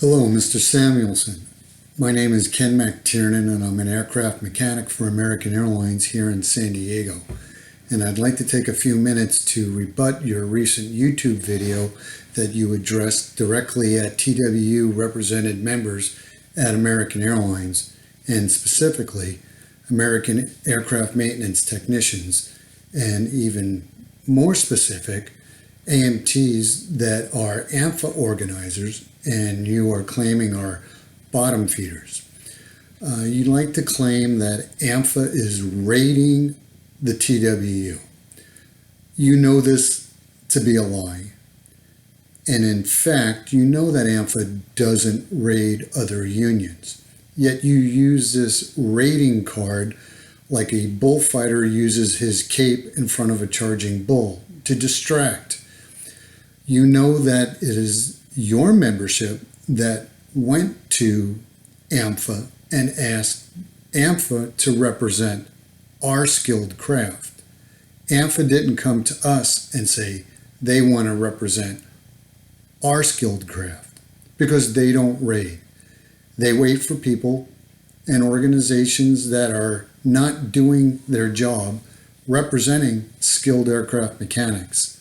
Hello, Mr. Samuelson. My name is Ken McTiernan, and I'm an aircraft mechanic for American Airlines here in San Diego. And I'd like to take a few minutes to rebut your recent YouTube video that you addressed directly at TWU represented members at American Airlines, and specifically American aircraft maintenance technicians, and even more specific, AMTs that are AMFA organizers and you are claiming are bottom feeders. You'd like to claim that AMFA is raiding the TWU. You know this to be a lie. And in fact, you know that AMFA doesn't raid other unions. Yet you use this raiding card like a bullfighter uses his cape in front of a charging bull to distract. You know that it is your membership that went to AMFA and asked AMFA to represent our skilled craft. AMFA didn't come to us and say they want to represent our skilled craft because they don't raid. They wait for people and organizations that are not doing their job representing skilled aircraft mechanics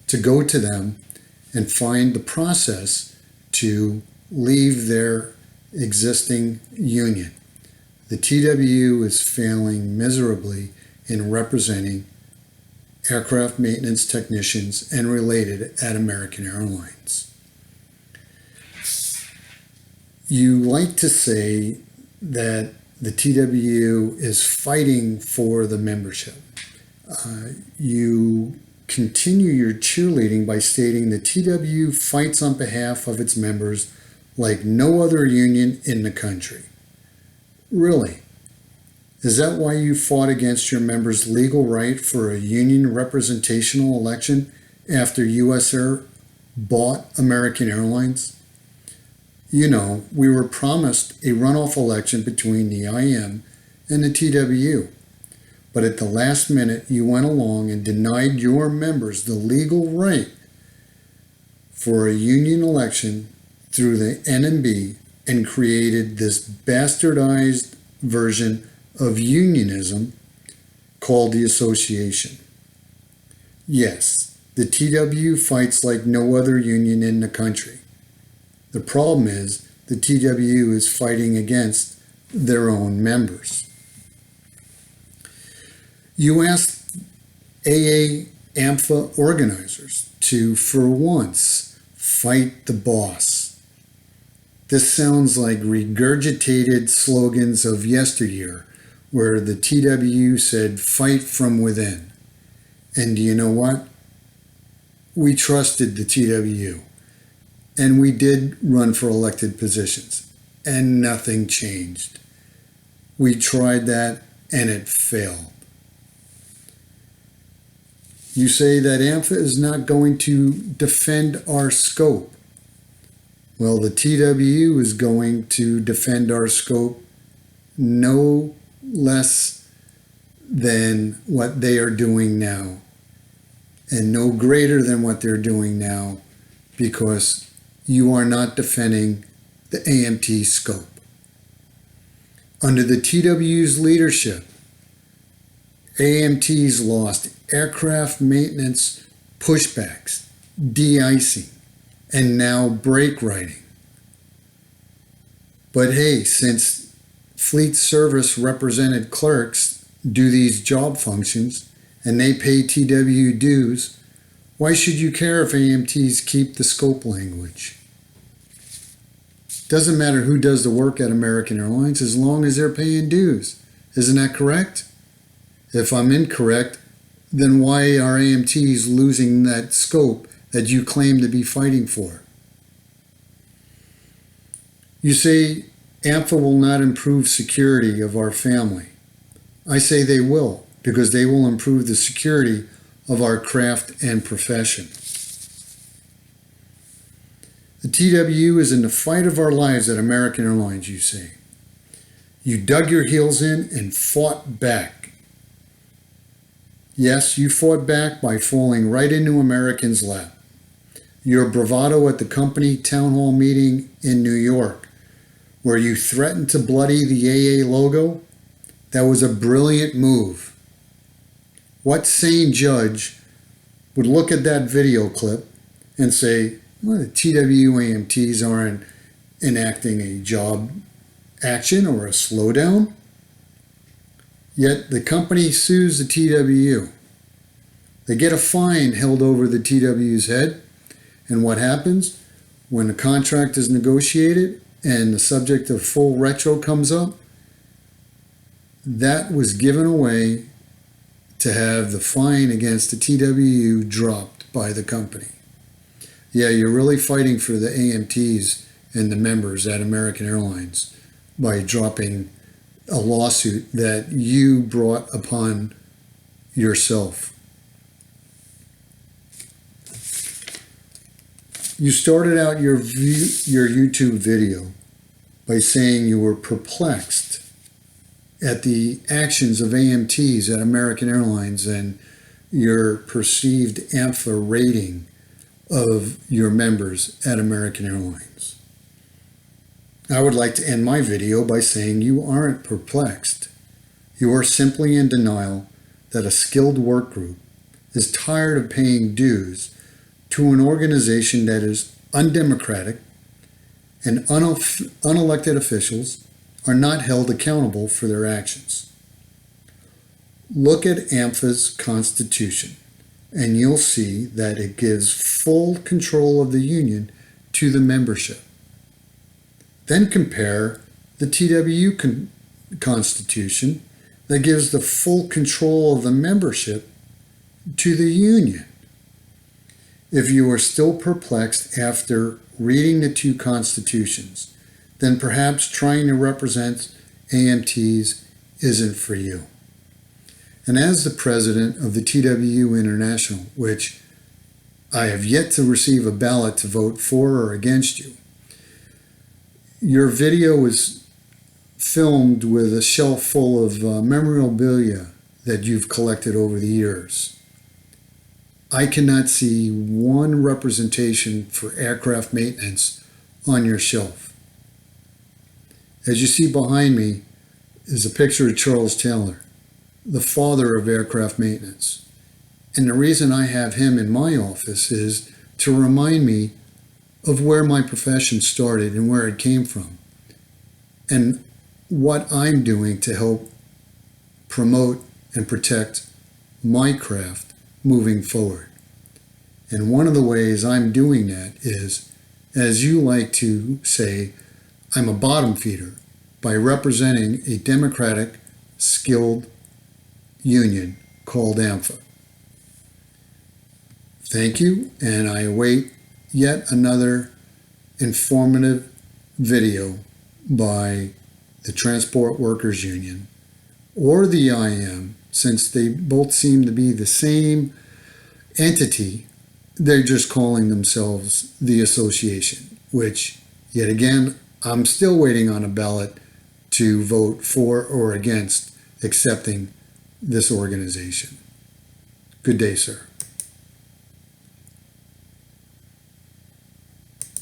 to go to them and find the process to leave their existing union. The TWU is failing miserably in representing aircraft maintenance technicians and related at American Airlines. You like to say that the TWU is fighting for the membership. You continue your cheerleading by stating the TWU fights on behalf of its members like no other union in the country. Really? Is that why you fought against your members' legal right for a union representational election after US Air bought American Airlines? You know, we were promised a runoff election between the IM and the TWU. But at the last minute, you went along and denied your members the legal right for a union election through the NMB and created this bastardized version of unionism called the association. Yes, the TWU fights like no other union in the country. The problem is the TWU is fighting against their own members. You asked AMFA organizers to, for once, fight the boss. This sounds like regurgitated slogans of yesteryear, where the TWU said, "Fight from within." And do you know what? We trusted the TWU, and we did run for elected positions, and nothing changed. We tried that, and it failed. You say that AMFA is not going to defend our scope. Well, the TWU is going to defend our scope no less than what they are doing now, and no greater than what they're doing now, because you are not defending the AMT scope. Under the TWU's leadership, AMTs lost aircraft maintenance pushbacks, de-icing, and now brake riding. But hey, since fleet service represented clerks do these job functions and they pay TWU dues, why should you care if AMTs keep the scope language? Doesn't matter who does the work at American Airlines as long as they're paying dues. Isn't that correct? If I'm incorrect, then why are AMTs losing that scope that you claim to be fighting for? You say AMFA will not improve security of our family. I say they will, because they will improve the security of our craft and profession. The TWU is in the fight of our lives at American Airlines, you say. You dug your heels in and fought back. Yes, you fought back by falling right into Americans' lap. Your bravado at the company town hall meeting in New York, where you threatened to bloody the AA logo, that was a brilliant move. What sane judge would look at that video clip and say, well, the TWAMTs aren't enacting a job action or a slowdown? Yet the company sues the TWU. They get a fine held over the TW's head, and what happens when the contract is negotiated and the subject of full retro comes up? That was given away to have the fine against the TWU dropped by the company. Yeah, you're really fighting for the AMTs and the members at American Airlines by dropping a lawsuit that you brought upon yourself. You started out your YouTube video by saying you were perplexed at the actions of AMTs at American Airlines and your perceived AMFA rating of your members at American Airlines. I would like to end my video by saying you aren't perplexed. You are simply in denial that a skilled work group is tired of paying dues to an organization that is undemocratic and unelected officials are not held accountable for their actions. Look at AMFA's constitution and you'll see that it gives full control of the union to the membership. Then compare the TWU constitution that gives the full control of the membership to the union. If you are still perplexed after reading the two constitutions, then perhaps trying to represent AMTs isn't for you. And as the president of the TWU International, which I have yet to receive a ballot to vote for or against you, your video was filmed with a shelf full of memorabilia that you've collected over the years. I cannot see one representation for aircraft maintenance on your shelf. As you see behind me is a picture of Charles Taylor, the father of aircraft maintenance. And the reason I have him in my office is to remind me of where my profession started and where it came from, and what I'm doing to help promote and protect my craft moving forward. And one of the ways I'm doing that is, as you like to say, I'm a bottom feeder by representing a democratic, skilled union called AMFA. Thank you, and I await yet another informative video by the Transport Workers Union or the IM, since they both seem to be the same entity. They're just calling themselves the association, which, yet again, I'm still waiting on a ballot to vote for or against accepting this organization. Good day, sir.